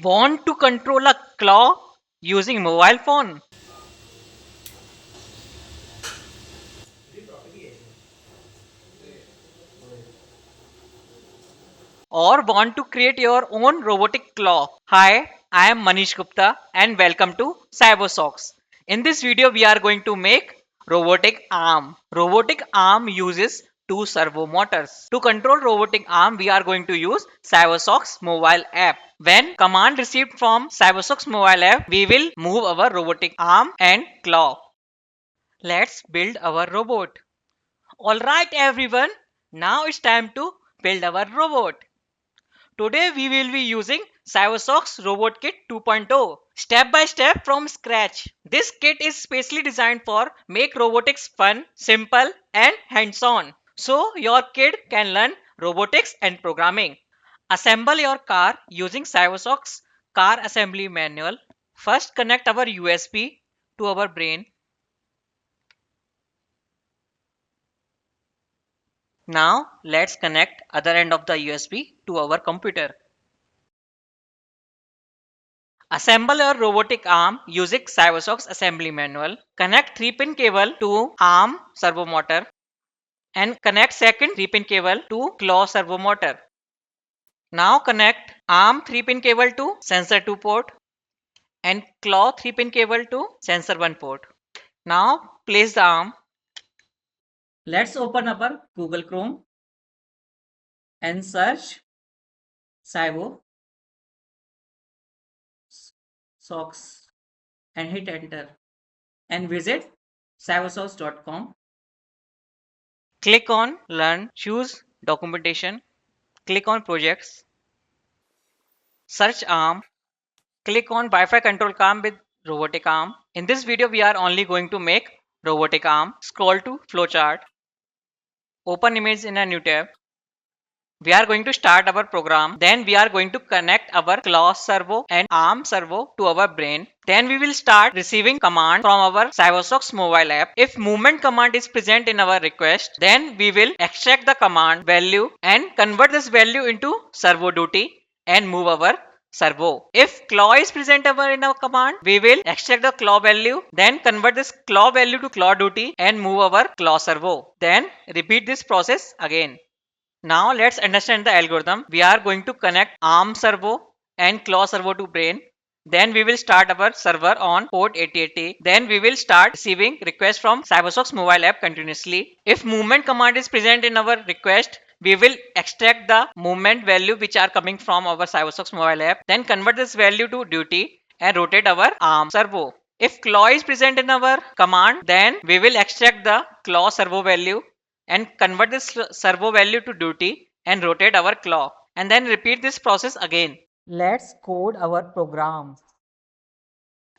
Want to control a claw using mobile phone? Or want to create your own robotic claw? Hi, I am Manish Gupta and welcome to CyberSocks. In this video, we are going to make robotic arm. Robotic arm uses two servo motors. To control robotic arm, we are going to use CyberSocks mobile app. When command received from CyberSocks mobile app, we will move our robotic arm and claw. Let's build our robot. Alright everyone, now it's time to build our robot. Today we will be using CyberSocks Robot Kit 2.0 step by step from scratch. This kit is specially designed for make robotics fun, simple and hands-on. So your kid can learn robotics and programming. Assemble your car using CyberSocks car assembly manual. First connect our USB to our brain. Now let's connect other end of the USB to our computer. Assemble your robotic arm using CyberSocks assembly manual. Connect 3-pin cable to arm servo motor and connect second 3-pin cable to claw servo motor. Now connect arm 3-pin cable to sensor 2 port and claw 3-pin cable to sensor 1 port. Now place the arm. Let's open our Google Chrome and search Cybo socks and hit enter and visit cybersocks.com. Click on learn, choose documentation, click on projects, search arm, click on Wi-Fi control arm with robotic arm. In this video we are only going to make robotic arm. Scroll to flowchart, open image in a new tab. We are going to start our program. Then we are going to connect our claw servo and arm servo to our brain. Then we will start receiving command from our CyberSocks mobile app. If movement command is present in our request, then we will extract the command value and convert this value into servo duty and move our servo. If claw is present in our command, we will extract the claw value, then convert this claw value to claw duty and move our claw servo. Then repeat this process again. Now let's understand the algorithm. We are going to connect arm servo and claw servo to brain. Then we will start our server on port 8080. Then we will start receiving requests from CyberSocks mobile app continuously. If movement command is present in our request, we will extract the movement value which are coming from our CyberSocks mobile app. Then convert this value to duty and rotate our arm servo. If claw is present in our command, then we will extract the claw servo value and convert this servo value to duty and rotate our claw and then repeat this process again. Let's code our program.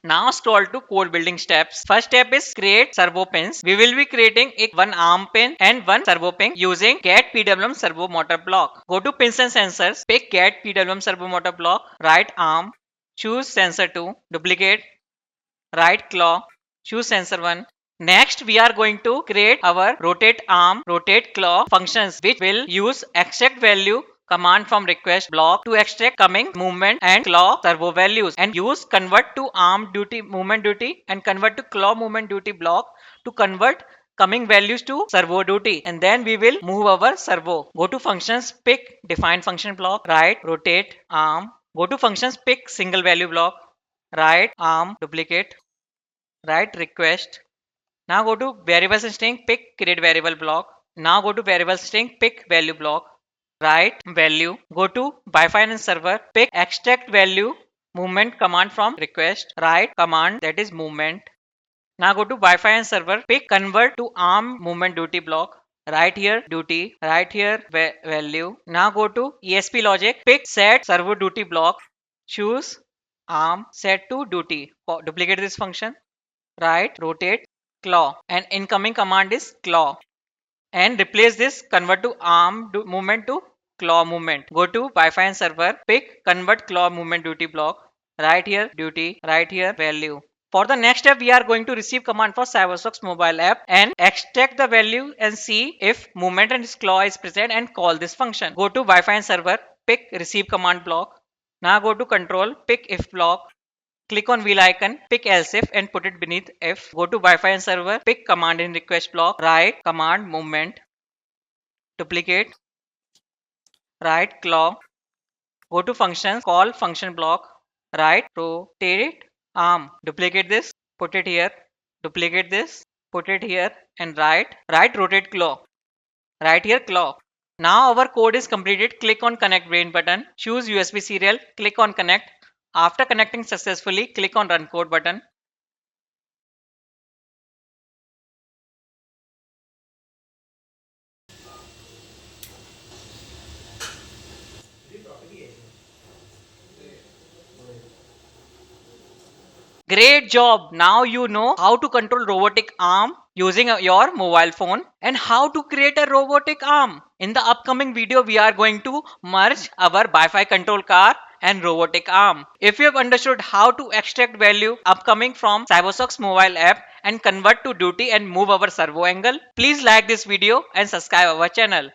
Now scroll to code building steps. First step is create servo pins. We will be creating one arm pin and one servo pin using get PWM servo motor block. Go to pins and sensors, pick get PWM servo motor block, right arm, choose sensor 2, duplicate, right claw, choose sensor 1. Next, we are going to create our rotate arm, rotate claw functions which will use extract value command from request block to extract coming movement and claw servo values and use convert to arm duty movement duty and convert to claw movement duty block to convert coming values to servo duty and then we will move our servo. Go to functions, pick define function block, right rotate arm. Go to functions, pick single value block, right arm duplicate, right request. Now go to variables and string, pick create variable block. Now go to variables string, pick value block, write value. Go to Wi-Fi and server, pick extract value movement command from request, write command that is movement. Now go to Wi-Fi and server, pick convert to arm movement duty block. Right here duty, right here value. Now go to ESP logic, pick set servo duty block, choose arm set to duty. Duplicate this function, right rotate claw and incoming command is claw and replace this convert to arm movement to claw movement. Go to Wi-Fi and server, pick convert claw movement duty block, right here duty, right here value. For the next step, we are going to receive command for CyberSocks mobile app and extract the value and see if movement and claw is present and call this function. Go to Wi-Fi and server, pick receive command block, Now go to control, pick if block, click on wheel icon, pick else if and put it beneath if. Go to Wi-Fi and server, pick command in request block, write command movement, duplicate, write clock, go to functions, call function block, write rotate arm, duplicate this, put it here, duplicate this, put it here and write rotate clock, right here clock. Now our code is completed. Click on connect brain button, choose USB serial, click on connect. After connecting successfully, click on run code button. Great job! Now you know how to control robotic arm using your mobile phone and how to create a robotic arm. In the upcoming video, we are going to merge our Wi-Fi control car and robotic arm. If you have understood how to extract value upcoming from Cybersock's mobile app and convert to duty and move our servo angle, please like this video and subscribe our channel.